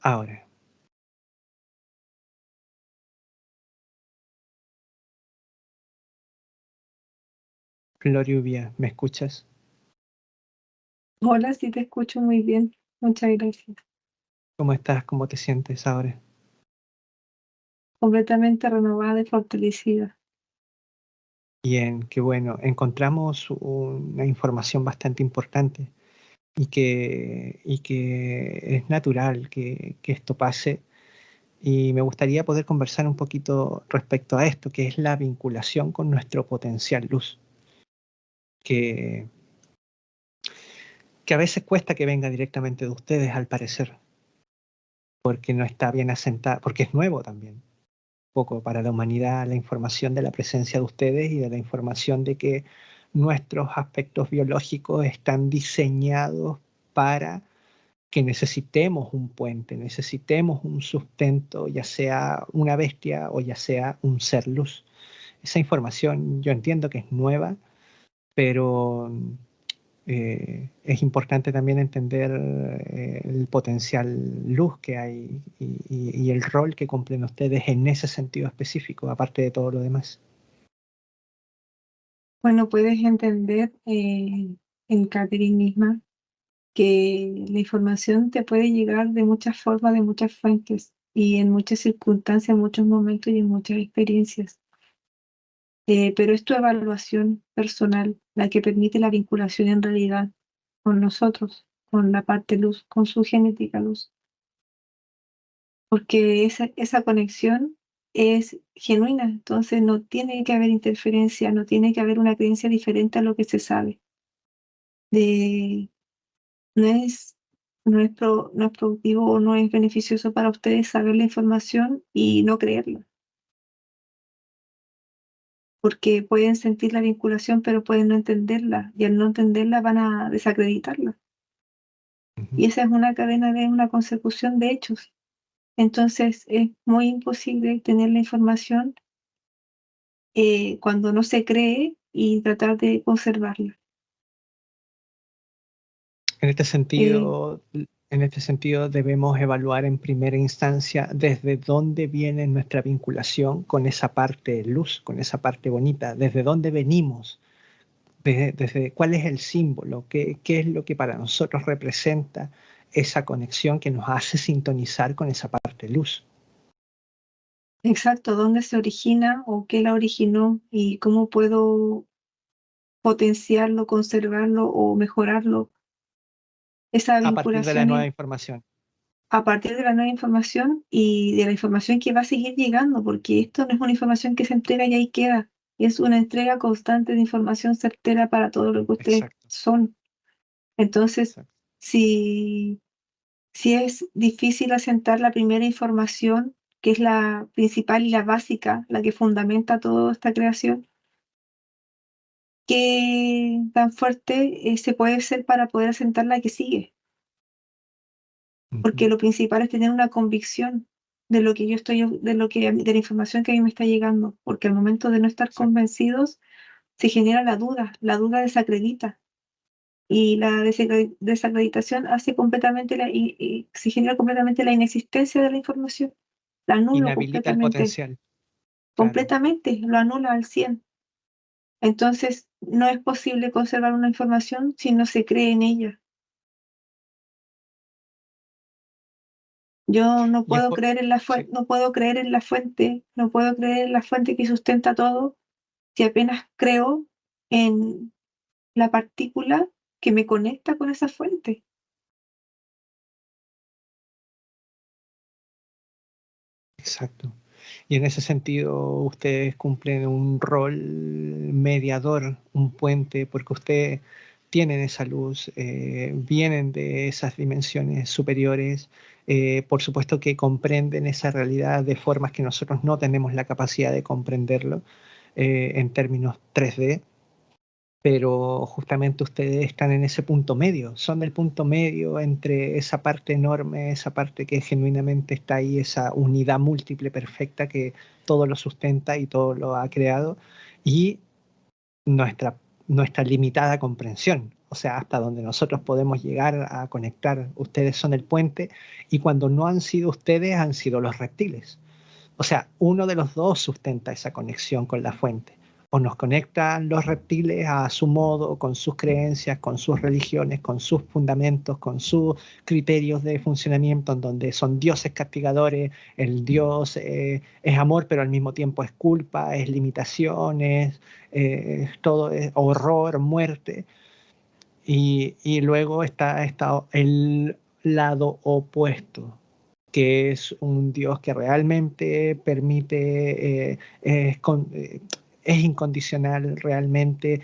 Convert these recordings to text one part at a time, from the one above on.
Ahora. Floribia, ¿me escuchas? Hola, sí te escucho muy bien. Muchas gracias. ¿Cómo estás? ¿Cómo te sientes ahora? Completamente renovada y fortalecida. Bien, qué bueno. Encontramos una información bastante importante y que es natural que esto pase. Y me gustaría poder conversar un poquito respecto a esto, que es la vinculación con nuestro potencial luz, que, que a veces cuesta que venga directamente de ustedes, al parecer, porque no está bien asentada, porque es nuevo también. Poco para la humanidad la información de la presencia de ustedes y de la información de que nuestros aspectos biológicos están diseñados para que necesitemos un puente, necesitemos un sustento, ya sea una bestia o ya sea un ser luz. Esa información yo entiendo que es nueva, pero es importante también entender el potencial luz que hay y el rol que cumplen ustedes en ese sentido específico, aparte de todo lo demás. Bueno, puedes entender en Catherine misma que la información te puede llegar de muchas formas, de muchas fuentes y en muchas circunstancias, en muchos momentos y en muchas experiencias. Pero es tu evaluación personal la que permite la vinculación en realidad con nosotros, con la parte luz, con su genética luz. Porque esa conexión es genuina, entonces no tiene que haber interferencia, no tiene que haber una creencia diferente a lo que se sabe. No es, no es productivo o no es beneficioso para ustedes saber la información y no creerla, porque pueden sentir la vinculación pero pueden no entenderla y al no entenderla van a desacreditarla. Y esa es una cadena de una consecución de hechos. Entonces es muy imposible tener la información cuando no se cree y tratar de conservarla. En Eh, este sentido debemos evaluar en primera instancia desde dónde viene nuestra vinculación con esa parte de luz, con esa parte bonita, desde dónde venimos, desde cuál es el símbolo, qué es lo que para nosotros representa esa conexión que nos hace sintonizar con esa parte de luz. exacto, dónde se origina o qué la originó y cómo puedo potenciarlo, conservarlo o mejorarlo, esa A partir de la vinculación nueva información. a partir de la nueva información y de la información que va a seguir llegando, porque esto no es una información que se entrega y ahí queda, es una entrega constante de información certera para todo lo que ustedes Exacto, son. Entonces, exacto. si, si es difícil asentar la primera información, que es la principal y la básica, la que fundamenta toda esta creación, ¿qué tan fuerte se puede ser para poder asentar la que sigue? Porque Ujú. lo principal es tener una convicción de lo que yo estoy, de la información que a mí me está llegando, porque al momento de no estar Exacto. convencidos se genera la duda desacredita y la desacreditación hace completamente y se genera completamente la inexistencia de la información, la anulo Inhabilita el completamente, potencial, claro. completamente, lo anula al 100. Entonces, no es posible conservar una información si no se cree en ella. Yo no Y es puedo creer en la sí, fuente, no puedo creer en la fuente, no puedo creer en la fuente que sustenta todo si apenas creo en la partícula que me conecta con esa fuente. exacto. Y en ese sentido ustedes cumplen un rol mediador, un puente, porque ustedes tienen esa luz, vienen de esas dimensiones superiores, por supuesto que comprenden esa realidad de formas que nosotros no tenemos la capacidad de comprenderlo en términos 3D, pero justamente ustedes están en ese punto medio, son del punto medio entre esa parte enorme, esa parte que genuinamente está ahí, esa unidad múltiple perfecta que todo lo sustenta y todo lo ha creado, y nuestra, nuestra limitada comprensión. o sea, hasta donde nosotros podemos llegar a conectar, ustedes son el puente, y cuando no han sido ustedes, han sido los reptiles. O sea, uno de los dos sustenta esa conexión con la fuente. O nos conectan los reptiles a su modo, con sus creencias, con sus religiones, con sus fundamentos, con sus criterios de funcionamiento, en donde son dioses castigadores, el dios es amor, pero al mismo tiempo es culpa, es limitaciones, todo es horror, muerte. Y luego está el lado opuesto, que es un Dios que realmente permite, es incondicional realmente,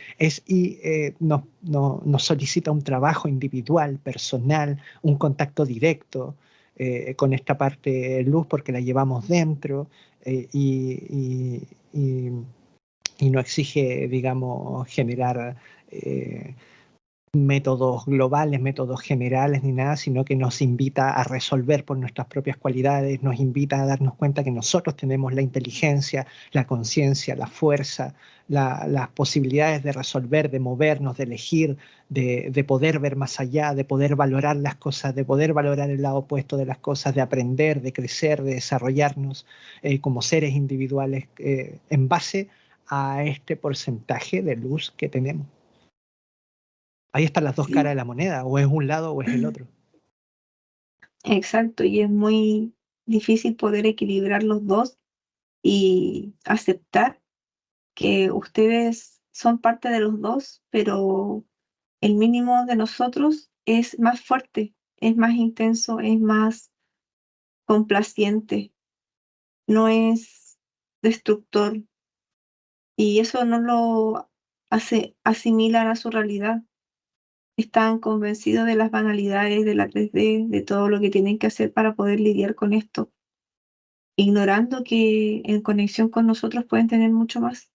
nos solicita un trabajo individual, personal, un contacto directo con esta parte luz porque la llevamos dentro y no exige, digamos, generar métodos globales, métodos generales ni nada, sino que nos invita a resolver por nuestras propias cualidades, nos invita a darnos cuenta que nosotros tenemos la inteligencia, la conciencia, la fuerza, las posibilidades de resolver, de movernos, de elegir, de poder ver más allá, de poder valorar las cosas, de poder valorar el lado opuesto de las cosas, de aprender, de crecer, de desarrollarnos como seres individuales en base a este porcentaje de luz que tenemos. Ahí están las dos caras Sí, de la moneda, o es un lado o es el otro. exacto, y es muy difícil poder equilibrar los dos y aceptar que ustedes son parte de los dos, pero el mínimo de nosotros es más fuerte, es más intenso, es más complaciente, no es destructor, y eso no lo asimilan a su realidad. Están convencidos de las banalidades de la 3D, de todo lo que tienen que hacer para poder lidiar con esto, ignorando que en conexión con nosotros pueden tener mucho más,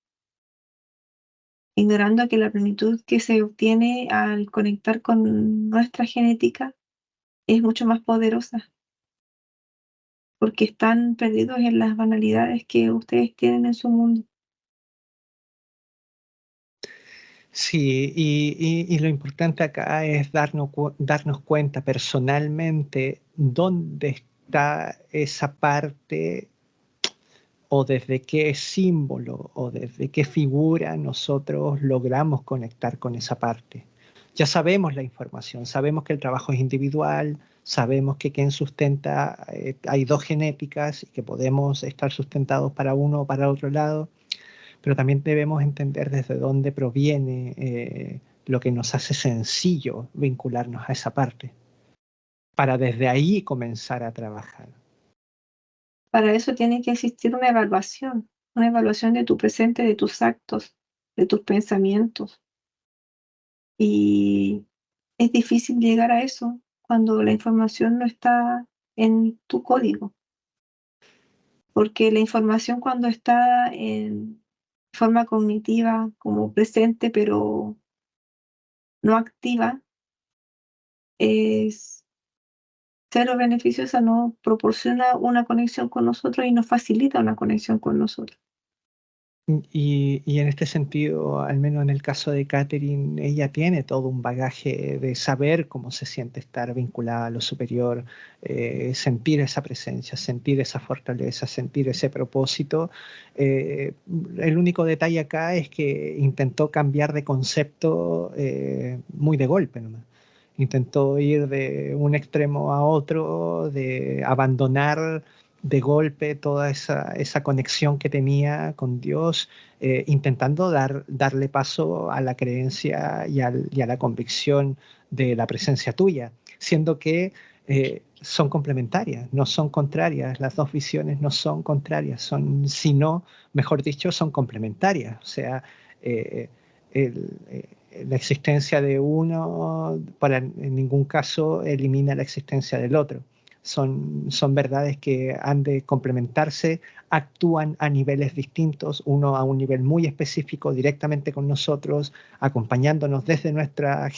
ignorando que la plenitud que se obtiene al conectar con nuestra genética es mucho más poderosa, porque están perdidos en las banalidades que ustedes tienen en su mundo. Sí, y lo importante acá es darnos cuenta personalmente dónde está esa parte o desde qué símbolo o desde qué figura nosotros logramos conectar con esa parte. Ya sabemos la información, sabemos que el trabajo es individual, sabemos que quien sustenta, hay dos genéticas y que podemos estar sustentados para uno o para otro lado, pero también debemos entender desde dónde proviene lo que nos hace sencillo vincularnos a esa parte, para desde ahí comenzar a trabajar. Para eso tiene que existir una evaluación de tu presente, de tus actos, de tus pensamientos. Y es difícil llegar a eso cuando la información no está en tu código, porque la información cuando está en forma cognitiva como presente pero no activa es cero beneficiosa, no proporciona una conexión con nosotros y no facilita una conexión con nosotros. Y en este sentido, al menos en el caso de Catherine, ella tiene todo un bagaje de saber cómo se siente estar vinculada a lo superior, sentir esa presencia, sentir esa fortaleza, sentir ese propósito. Eh, el único detalle acá es que intentó cambiar de concepto muy de golpe nomás. Intentó ir de un extremo a otro, de abandonar de golpe toda esa conexión que tenía con Dios, intentando darle paso a la creencia y a la convicción de la presencia tuya, siendo que son complementarias, no son contrarias, las dos visiones no son contrarias, son, sino, mejor dicho, son complementarias. O sea, eh, el, la existencia de uno en ningún caso elimina la existencia del otro. Son verdades que han de complementarse, actúan a niveles distintos, uno a un nivel muy específico directamente con nosotros, acompañándonos desde nuestra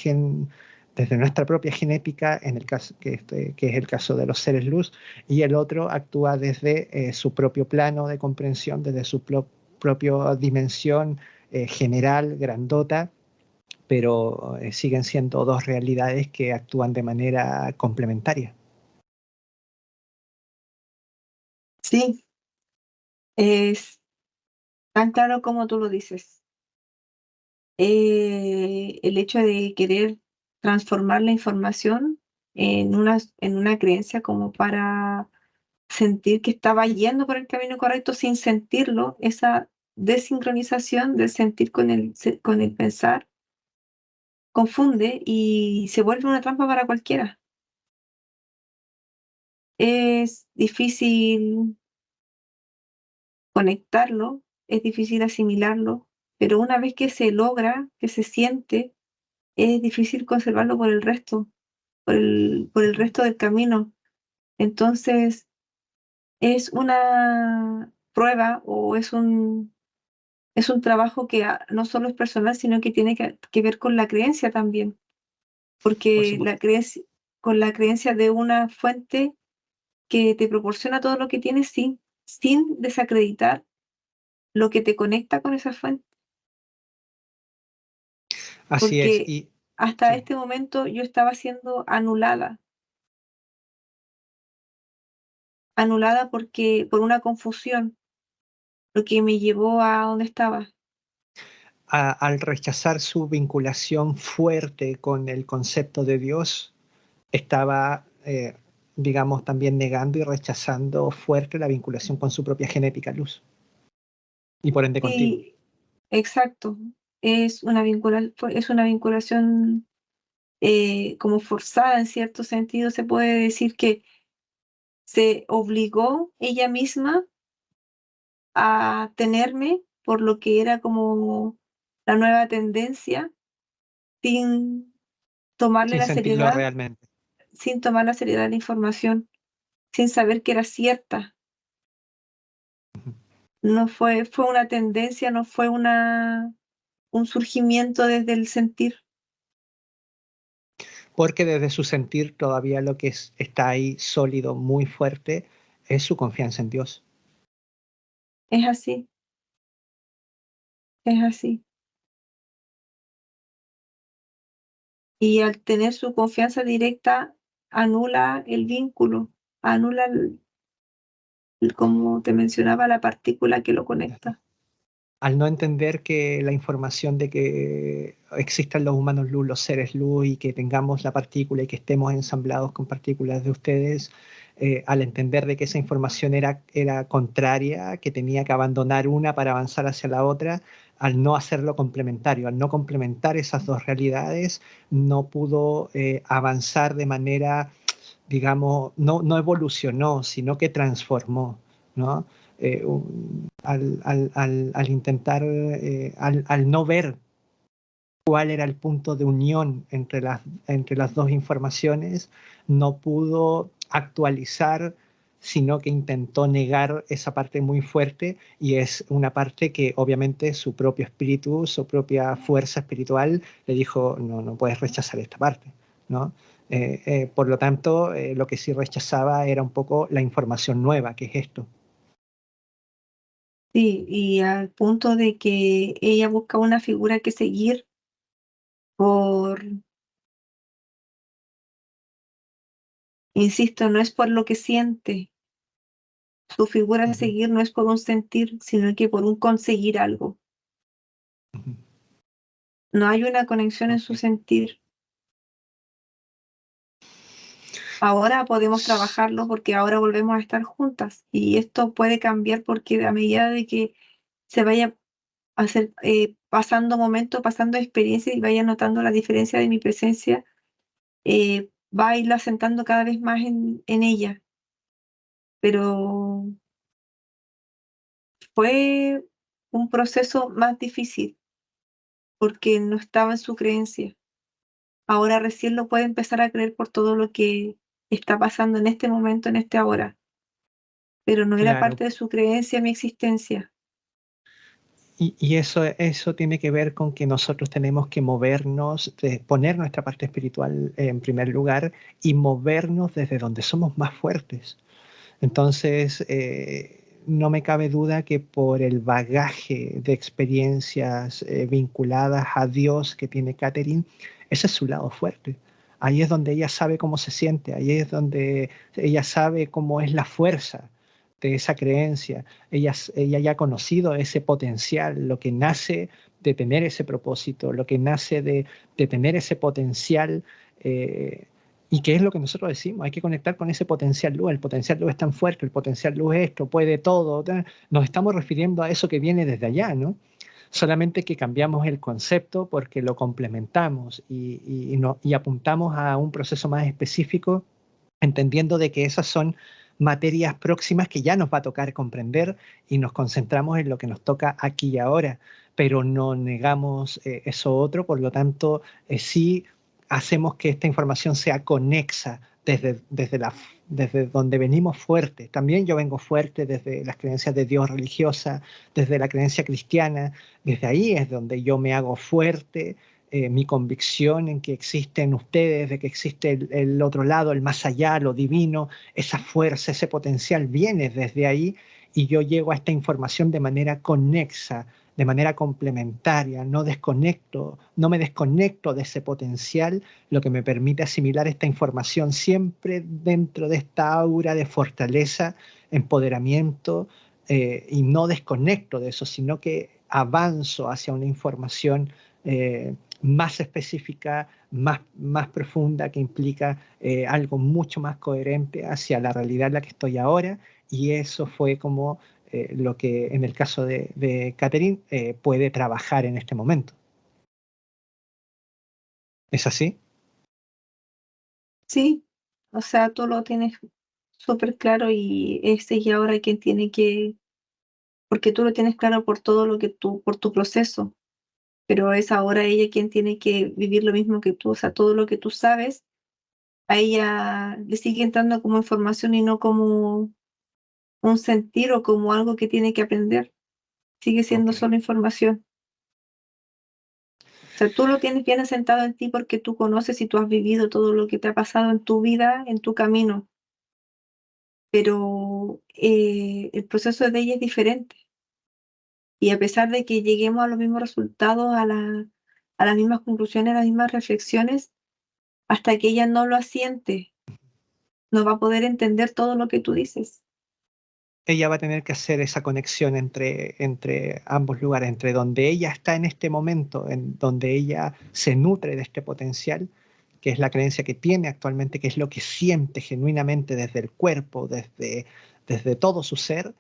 propia genética, en el caso, que es el caso de los seres luz, y el otro actúa desde su propio plano de comprensión, desde su propia dimensión general, grandota, pero siguen siendo dos realidades que actúan de manera complementaria. Sí, es tan claro como tú lo dices. El hecho de querer transformar la información en una creencia como para sentir que estaba yendo por el camino correcto sin sentirlo, esa desincronización del sentir con el pensar, confunde y se vuelve una trampa para cualquiera. Es difícil conectarlo, es difícil asimilarlo, pero una vez que se logra, que se siente, es difícil conservarlo por el resto del camino. Entonces, es una prueba o es un trabajo que no solo es personal, sino que tiene que ver con la creencia también, Por porque supuesto. con la creencia de una fuente que te proporciona todo lo que tienes sin desacreditar lo que te conecta con esa fuente, Así es. porque Y hasta sí. este momento yo estaba siendo anulada por una confusión, lo que me llevó a donde estaba. Al rechazar su vinculación fuerte con el concepto de Dios, estaba, digamos, también negando y rechazando fuerte la vinculación con su propia genética luz y por ende contigo. Sí, exacto. Es una vinculación como forzada en cierto sentido. Se puede decir que se obligó ella misma a tenerme por lo que era como la nueva tendencia, sin tomarle Sin la sentirlo seriedad, realmente. sin tomar la seriedad de la información, sin saber que era cierta. No fue una tendencia, no fue un surgimiento desde el sentir. Porque desde su sentir todavía lo que está ahí sólido, muy fuerte, es su confianza en Dios. Es así, es así. Y al tener su confianza directa, anula el vínculo, anula, como te mencionaba, la partícula que lo conecta. Al no entender que la información de que existan los humanos luz, los seres luz y que tengamos la partícula y que estemos ensamblados con partículas de ustedes, al entender de que esa información era contraria, que tenía que abandonar una para avanzar hacia la otra, al no hacerlo complementario, al no complementar esas dos realidades, no pudo avanzar de manera, digamos, no evolucionó, sino que transformó, ¿no? Al intentar, al no ver cuál era el punto de unión entre las dos informaciones, no pudo actualizar, sino que intentó negar esa parte muy fuerte y es una parte que obviamente su propio espíritu, su propia fuerza espiritual le dijo, no, no puedes rechazar esta parte, ¿no? Por lo tanto, lo que sí rechazaba era un poco la información nueva, que es esto. Sí, y al punto de que ella busca una figura que seguir por, insisto, no es por lo que siente, su figura a Ujú, seguir no es por un sentir, sino que por un conseguir algo. ujú. No hay una conexión en su Ok. sentir. Ahora podemos trabajarlo porque ahora volvemos a estar juntas y esto puede cambiar porque a medida de que se vaya pasando momentos, pasando experiencias y vaya notando la diferencia de mi presencia, va a irlo asentando cada vez más en ella. Pero fue un proceso más difícil porque no estaba en su creencia. Ahora recién lo puede empezar a creer por todo lo que está pasando en este momento, en este ahora, pero no era Claro, parte de su creencia mi existencia. y eso tiene que ver con que nosotros tenemos que movernos, poner nuestra parte espiritual en primer lugar y movernos desde donde somos más fuertes. Entonces, no me cabe duda que por el bagaje de experiencias vinculadas a Dios que tiene Catherine, ese es su lado fuerte. Ahí es donde ella sabe cómo se siente, ahí es donde ella sabe cómo es la fuerza de esa creencia. Ella ya ha conocido ese potencial, lo que nace de tener ese propósito, lo que nace de tener ese potencial. ¿Y qué es lo que nosotros decimos? Hay que conectar con ese potencial luz. El potencial luz es tan fuerte, el potencial luz es esto, puede todo. Nos estamos refiriendo a eso que viene desde allá, ¿no? Solamente que cambiamos el concepto porque lo complementamos y apuntamos a un proceso más específico, entendiendo de que esas son materias próximas que ya nos va a tocar comprender y nos concentramos en lo que nos toca aquí y ahora, pero no negamos eso otro, por lo tanto, sí hacemos que esta información sea conexa desde donde venimos fuerte. También yo vengo fuerte desde las creencias de Dios religiosa, desde la creencia cristiana, desde ahí es donde yo me hago fuerte, mi convicción en que existen ustedes, de que existe el otro lado, el más allá, lo divino, esa fuerza, ese potencial viene desde ahí y yo llego a esta información de manera conexa, de manera complementaria, no me desconecto de ese potencial, lo que me permite asimilar esta información siempre dentro de esta aura de fortaleza, empoderamiento, y no desconecto de eso, sino que avanzo hacia una información más específica, más profunda, que implica algo mucho más coherente hacia la realidad en la que estoy ahora, y eso fue como lo que en el caso de Catherine puede trabajar en este momento. ¿Es así? Sí, o sea, tú lo tienes súper claro y ese y ahora quien tiene que, porque tú lo tienes claro por todo lo que tú, por tu proceso, pero es ahora ella quien tiene que vivir lo mismo que tú, o sea, todo lo que tú sabes, a ella le sigue entrando como información y no como un sentir o como algo que tiene que aprender, sigue siendo Ok. solo información. O sea, tú lo tienes bien asentado en ti porque tú conoces y tú has vivido todo lo que te ha pasado en tu vida, en tu camino, pero el proceso de ella es diferente. Y a pesar de que lleguemos a los mismos resultados, a las mismas conclusiones, a las mismas reflexiones, hasta que ella no lo asiente, no va a poder entender todo lo que tú dices. Ella va a tener que hacer esa conexión entre ambos lugares, entre donde ella está en este momento, en donde ella se nutre de este potencial, que es la creencia que tiene actualmente, que es lo que siente genuinamente desde el cuerpo, desde todo su ser,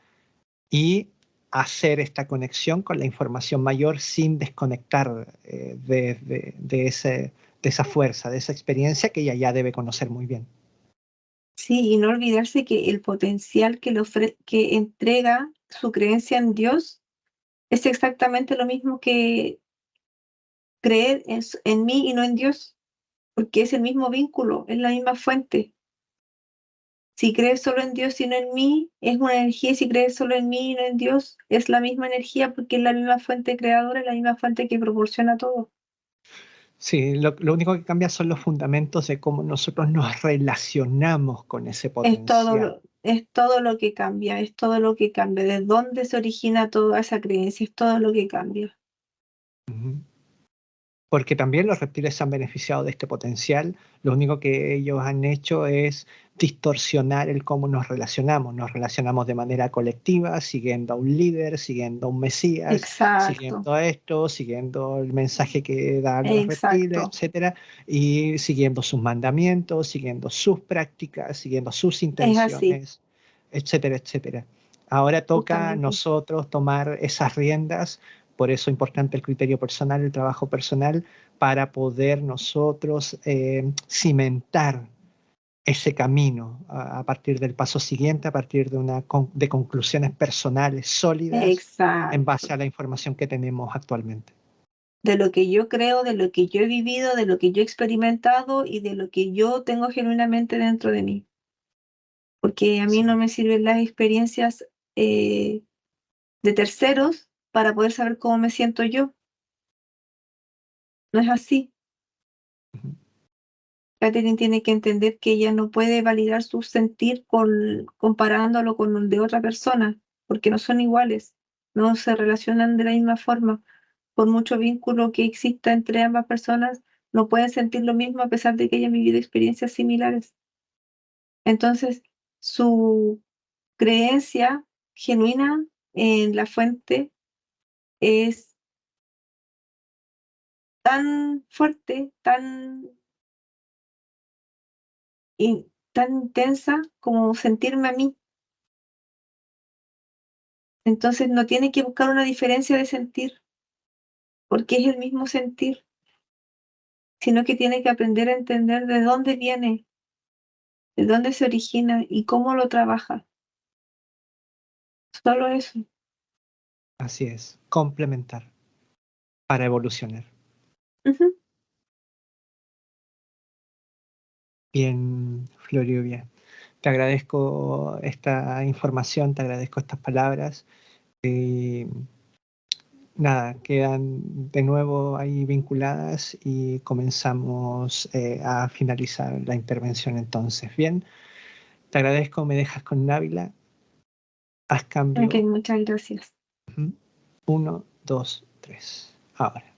y hacer esta conexión con la información mayor sin desconectar de esa fuerza, de esa experiencia que ella ya debe conocer muy bien. Sí, y no olvidarse que el potencial que entrega su creencia en Dios es exactamente lo mismo que creer en mí y no en Dios, porque es el mismo vínculo, es la misma fuente. Si crees solo en Dios y no en mí, es una energía, y si crees solo en mí y no en Dios, es la misma energía porque es la misma fuente creadora, es la misma fuente que proporciona todo. Sí, lo único que cambia son los fundamentos de cómo nosotros nos relacionamos con ese potencial. Es todo lo que cambia, es todo lo que cambia. ¿De dónde se origina toda esa creencia? Es todo lo que cambia. Ujú. Porque también los reptiles se han beneficiado de este potencial. Lo único que ellos han hecho es distorsionar el cómo nos relacionamos. Nos relacionamos de manera colectiva, siguiendo a un líder, siguiendo a un mesías, Exacto, siguiendo esto, siguiendo el mensaje que dan los reptiles, exacto. etcétera, y siguiendo sus mandamientos, siguiendo sus prácticas, siguiendo sus Es así, intenciones, etcétera, etcétera. Ahora toca a justamente. nosotros tomar esas riendas, por eso es importante el criterio personal, el trabajo personal, para poder nosotros cimentar ese camino a partir del paso siguiente, a partir de conclusiones personales sólidas en base Exacto. a la información que tenemos actualmente. De lo que yo creo, de lo que yo he vivido, de lo que yo he experimentado y de lo que yo tengo genuinamente dentro de mí. Porque a mí no Sí. me sirven las experiencias eh, de terceros para poder saber cómo me siento yo. No es así. Ujú. Catherine tiene que entender que ella no puede validar su sentir comparándolo con el de otra persona. porque no son iguales, no se relacionan de la misma forma. Por mucho vínculo que exista entre ambas personas, no pueden sentir lo mismo a pesar de que hayan vivido experiencias similares. Entonces, su creencia genuina en la fuente es tan fuerte, tan intensa como sentirme a mí. Entonces no tiene que buscar una diferencia de sentir, porque es el mismo sentir, sino que tiene que aprender a entender de dónde viene, de dónde se origina y cómo lo trabaja. Solo eso. Así es, complementar para evolucionar. Ujú. Bien, Floribia. Te agradezco esta información, te agradezco estas palabras. Nada, quedan de nuevo ahí vinculadas y comenzamos a finalizar la intervención entonces. Bien, te agradezco, me dejas con Návila. Haz Ok, cambio. muchas gracias. 1, 2, 3. Ahora.